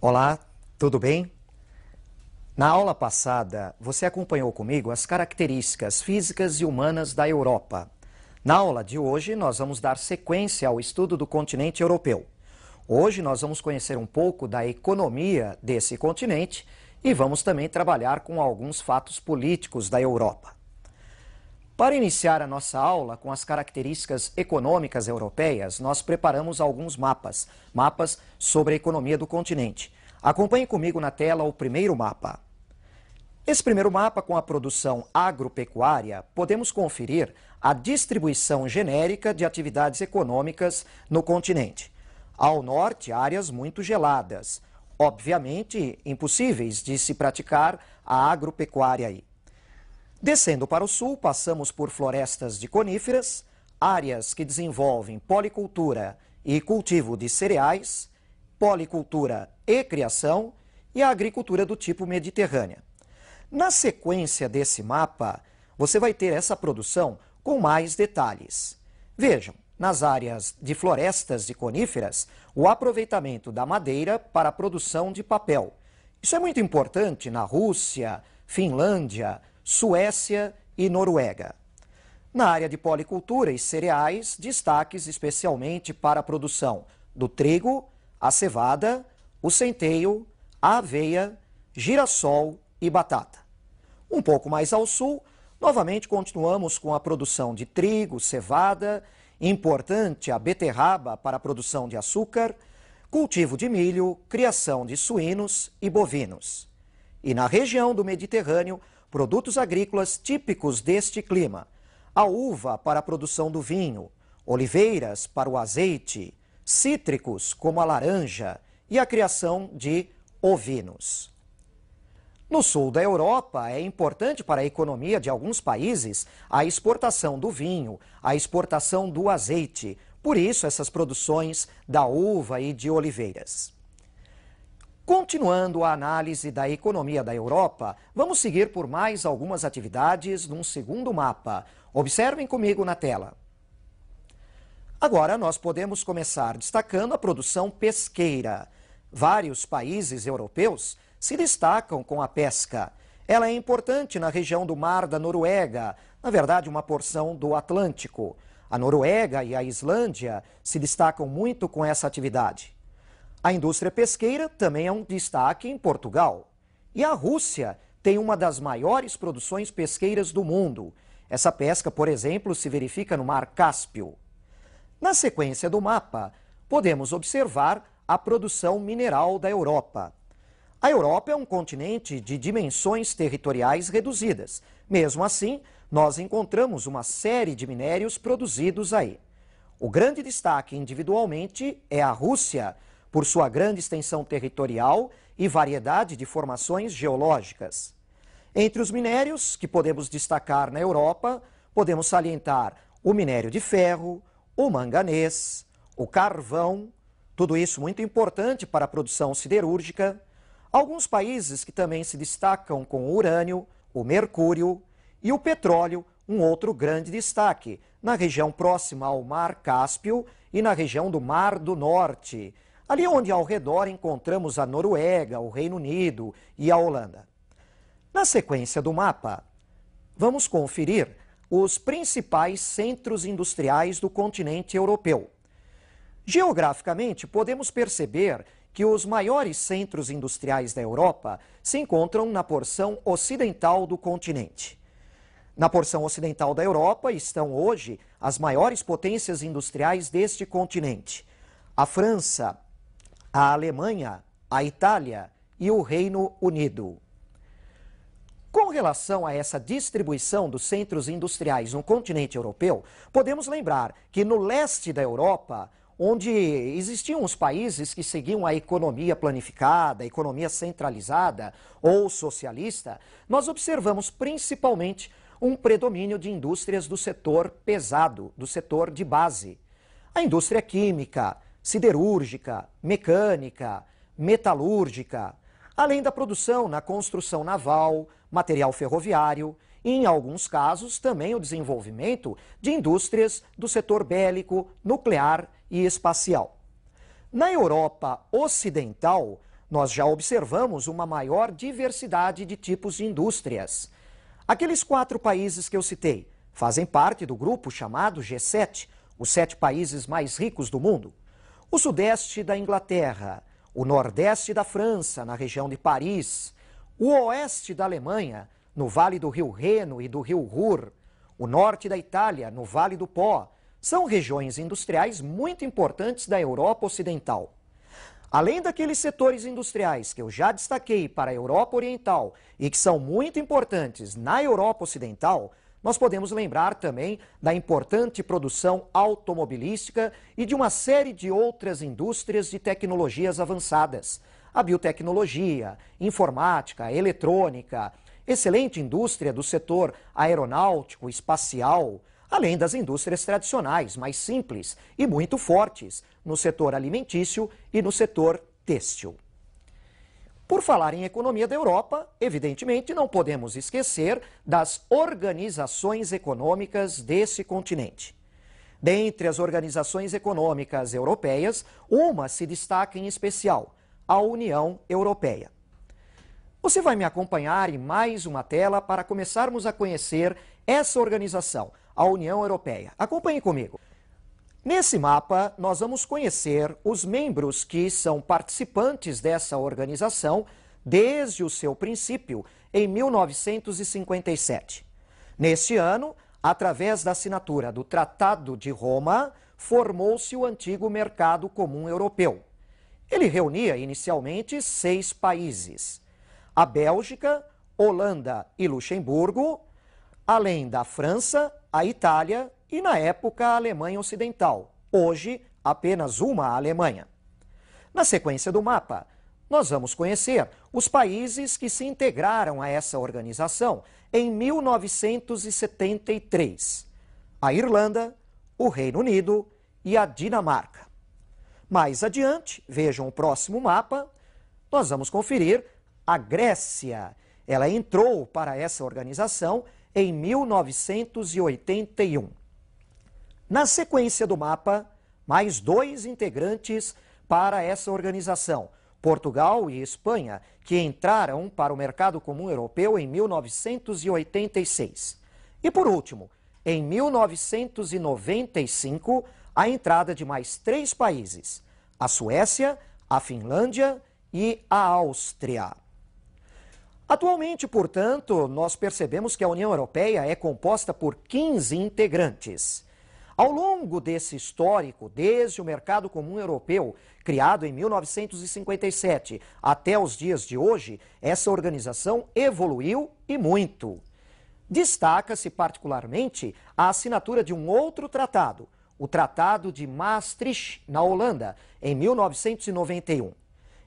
Olá, tudo bem? Na aula passada, você acompanhou comigo as características físicas e humanas da Europa. Na aula de hoje, nós vamos dar sequência ao estudo do continente europeu. Hoje nós vamos conhecer um pouco da economia desse continente e vamos também trabalhar com alguns fatos políticos da Europa. Para iniciar a nossa aula com as características econômicas europeias, nós preparamos alguns mapas sobre a economia do continente. Acompanhe comigo na tela o primeiro mapa. Esse primeiro mapa, com a produção agropecuária, podemos conferir a distribuição genérica de atividades econômicas no continente. Ao norte, áreas muito geladas, obviamente impossíveis de se praticar a agropecuária aí. Descendo para o sul, passamos por florestas de coníferas, áreas que desenvolvem policultura e cultivo de cereais, policultura e criação e a agricultura do tipo mediterrânea. Na sequência desse mapa, você vai ter essa produção com mais detalhes. Vejam, nas áreas de florestas de coníferas, o aproveitamento da madeira para a produção de papel. Isso é muito importante na Rússia, Finlândia, Suécia e Noruega. Na área de policultura e cereais, destaques especialmente para a produção do trigo, a cevada, o centeio, a aveia, girassol e batata. Um pouco mais ao sul, novamente continuamos com a produção de trigo, cevada, importante a beterraba para a produção de açúcar, cultivo de milho, criação de suínos e bovinos. E na região do Mediterrâneo, produtos agrícolas típicos deste clima: a uva para a produção do vinho, oliveiras para o azeite, cítricos como a laranja e a criação de ovinos. No sul da Europa, é importante para a economia de alguns países a exportação do vinho, a exportação do azeite, por isso essas produções da uva e de oliveiras. Continuando a análise da economia da Europa, vamos seguir por mais algumas atividades num segundo mapa. Observem comigo na tela. Agora nós podemos começar destacando a produção pesqueira. Vários países europeus se destacam com a pesca. Ela é importante na região do Mar da Noruega, na verdade uma porção do Atlântico. A Noruega e a Islândia se destacam muito com essa atividade. A indústria pesqueira também é um destaque em Portugal. E a Rússia tem uma das maiores produções pesqueiras do mundo. Essa pesca, por exemplo, se verifica no Mar Cáspio. Na sequência do mapa, podemos observar a produção mineral da Europa. A Europa é um continente de dimensões territoriais reduzidas. Mesmo assim, nós encontramos uma série de minérios produzidos aí. O grande destaque individualmente é a Rússia, por sua grande extensão territorial e variedade de formações geológicas. Entre os minérios que podemos destacar na Europa, podemos salientar o minério de ferro, o manganês, o carvão, tudo isso muito importante para a produção siderúrgica. Alguns países que também se destacam com o urânio, o mercúrio e o petróleo, um outro grande destaque, na região próxima ao Mar Cáspio e na região do Mar do Norte, ali onde ao redor encontramos a Noruega, o Reino Unido e a Holanda. Na sequência do mapa, vamos conferir os principais centros industriais do continente europeu. Geograficamente, podemos perceber que os maiores centros industriais da Europa se encontram na porção ocidental do continente. Na porção ocidental da Europa estão hoje as maiores potências industriais deste continente: a França, a Alemanha, a Itália e o Reino Unido. Com relação a essa distribuição dos centros industriais no continente europeu, podemos lembrar que no leste da Europa, onde existiam os países que seguiam a economia planificada, a economia centralizada ou socialista, nós observamos principalmente um predomínio de indústrias do setor pesado, do setor de base. A indústria química, siderúrgica, mecânica, metalúrgica, além da produção na construção naval, material ferroviário e, em alguns casos, também o desenvolvimento de indústrias do setor bélico, nuclear e espacial. Na Europa Ocidental, nós já observamos uma maior diversidade de tipos de indústrias. Aqueles 4 países que eu citei fazem parte do grupo chamado G7, os 7 países mais ricos do mundo. O sudeste da Inglaterra, o nordeste da França, na região de Paris, o oeste da Alemanha, no vale do rio Reno e do rio Ruhr, o norte da Itália, no Vale do Pó, são regiões industriais muito importantes da Europa Ocidental. Além daqueles setores industriais que eu já destaquei para a Europa Oriental e que são muito importantes na Europa Ocidental, nós podemos lembrar também da importante produção automobilística e de uma série de outras indústrias de tecnologias avançadas. A biotecnologia, informática, eletrônica, excelente indústria do setor aeronáutico, espacial, além das indústrias tradicionais, mais simples e muito fortes no setor alimentício e no setor têxtil. Por falar em economia da Europa, evidentemente não podemos esquecer das organizações econômicas desse continente. Dentre as organizações econômicas europeias, uma se destaca em especial, a União Europeia. Você vai me acompanhar em mais uma tela para começarmos a conhecer essa organização, a União Europeia. Acompanhe comigo. Nesse mapa, nós vamos conhecer os membros que são participantes dessa organização desde o seu princípio, em 1957. Neste ano, através da assinatura do Tratado de Roma, formou-se o antigo Mercado Comum Europeu. Ele reunia inicialmente 6 países: a Bélgica, Holanda e Luxemburgo, além da França, a Itália e, na época, a Alemanha Ocidental, hoje apenas uma Alemanha. Na sequência do mapa, nós vamos conhecer os países que se integraram a essa organização em 1973, a Irlanda, o Reino Unido e a Dinamarca. Mais adiante, vejam o próximo mapa, nós vamos conferir a Grécia. Ela entrou para essa organização em 1981. Na sequência do mapa, mais 2 integrantes para essa organização, Portugal e Espanha, que entraram para o Mercado Comum Europeu em 1986. E por último, em 1995, a entrada de mais 3 países, a Suécia, a Finlândia e a Áustria. Atualmente, portanto, nós percebemos que a União Europeia é composta por 15 integrantes. Ao longo desse histórico, desde o Mercado Comum Europeu, criado em 1957, até os dias de hoje, essa organização evoluiu e muito. Destaca-se particularmente a assinatura de um outro tratado, o Tratado de Maastricht, na Holanda, em 1991.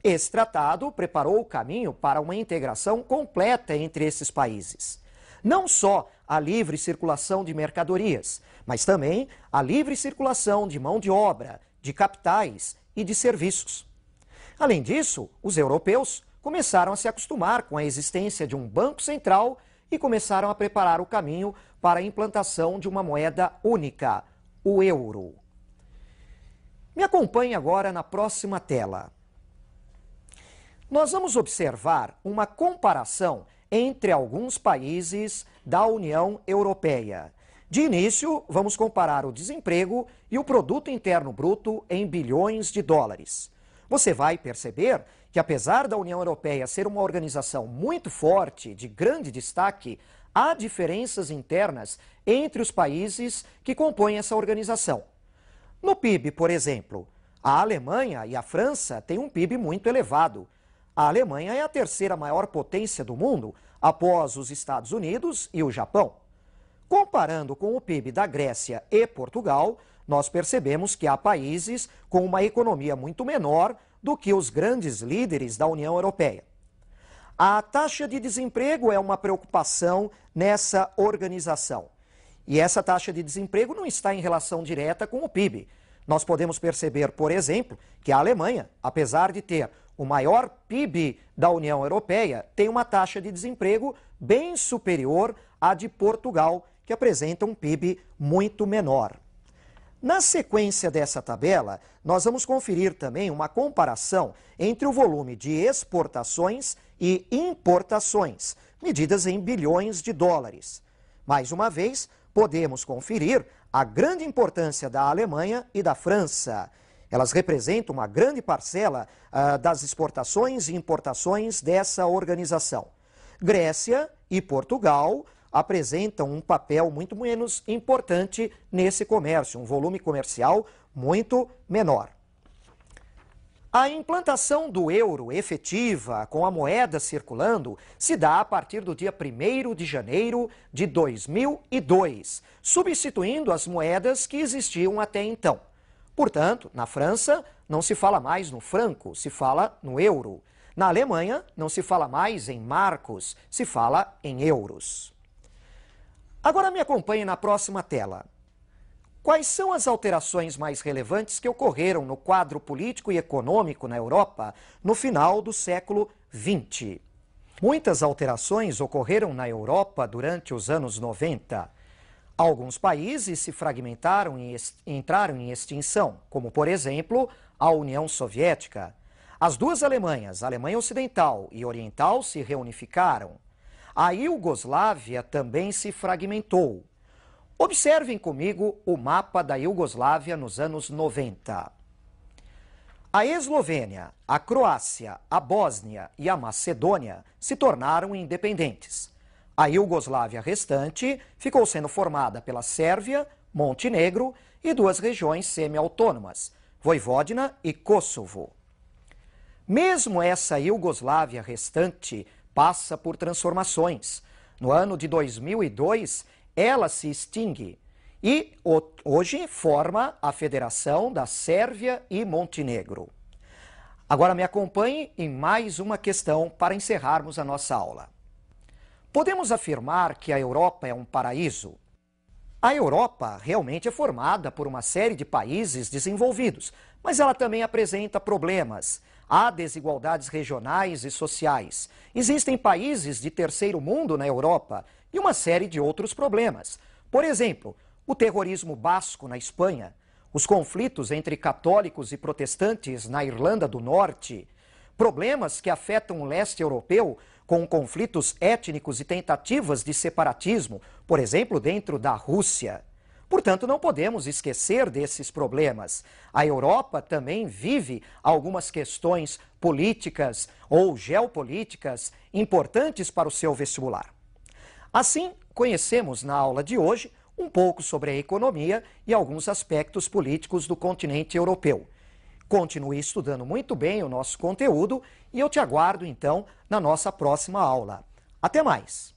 Esse tratado preparou o caminho para uma integração completa entre esses países. Não só a livre circulação de mercadorias, mas também a livre circulação de mão de obra, de capitais e de serviços. Além disso, os europeus começaram a se acostumar com a existência de um banco central e começaram a preparar o caminho para a implantação de uma moeda única, o euro. Me acompanhe agora na próxima tela. Nós vamos observar uma comparação entre alguns países da União Europeia. De início, vamos comparar o desemprego e o produto interno bruto em bilhões de dólares. Você vai perceber que, apesar da União Europeia ser uma organização muito forte, de grande destaque, há diferenças internas entre os países que compõem essa organização. No PIB, por exemplo, a Alemanha e a França têm um PIB muito elevado. A Alemanha é a terceira maior potência do mundo, após os Estados Unidos e o Japão. Comparando com o PIB da Grécia e Portugal, nós percebemos que há países com uma economia muito menor do que os grandes líderes da União Europeia. A taxa de desemprego é uma preocupação nessa organização. E essa taxa de desemprego não está em relação direta com o PIB. Nós podemos perceber, por exemplo, que a Alemanha, apesar de ter o maior PIB da União Europeia, tem uma taxa de desemprego bem superior à de Portugal, que apresenta um PIB muito menor. Na sequência dessa tabela, nós vamos conferir também uma comparação entre o volume de exportações e importações, medidas em bilhões de dólares. Mais uma vez, podemos conferir a grande importância da Alemanha e da França. Elas representam uma grande parcela das exportações e importações dessa organização. Grécia e Portugal apresentam um papel muito menos importante nesse comércio, um volume comercial muito menor. A implantação do euro efetiva, com a moeda circulando, se dá a partir do dia 1º de janeiro de 2002, substituindo as moedas que existiam até então. Portanto, na França, não se fala mais no franco, se fala no euro. Na Alemanha, não se fala mais em marcos, se fala em euros. Agora me acompanhe na próxima tela. Quais são as alterações mais relevantes que ocorreram no quadro político e econômico na Europa no final do século XX? Muitas alterações ocorreram na Europa durante os anos 90. Alguns países se fragmentaram e entraram em extinção, como, por exemplo, a União Soviética. As duas Alemanhas, a Alemanha Ocidental e Oriental, se reunificaram. A Iugoslávia também se fragmentou. Observem comigo o mapa da Iugoslávia nos anos 90. A Eslovênia, a Croácia, a Bósnia e a Macedônia se tornaram independentes. A Iugoslávia restante ficou sendo formada pela Sérvia, Montenegro e duas regiões semi-autônomas, Voivodina e Kosovo. Mesmo essa Iugoslávia restante passa por transformações. No ano de 2002, ela se extingue e hoje forma a Federação da Sérvia e Montenegro. Agora me acompanhe em mais uma questão para encerrarmos a nossa aula. Podemos afirmar que a Europa é um paraíso? A Europa realmente é formada por uma série de países desenvolvidos, mas ela também apresenta problemas. Há desigualdades regionais e sociais. Existem países de terceiro mundo na Europa e uma série de outros problemas. Por exemplo, o terrorismo basco na Espanha, os conflitos entre católicos e protestantes na Irlanda do Norte, problemas que afetam o leste europeu com conflitos étnicos e tentativas de separatismo, por exemplo, dentro da Rússia. Portanto, não podemos esquecer desses problemas. A Europa também vive algumas questões políticas ou geopolíticas importantes para o seu vestibular. Assim, conhecemos na aula de hoje um pouco sobre a economia e alguns aspectos políticos do continente europeu. Continue estudando muito bem o nosso conteúdo e eu te aguardo, então, na nossa próxima aula. Até mais!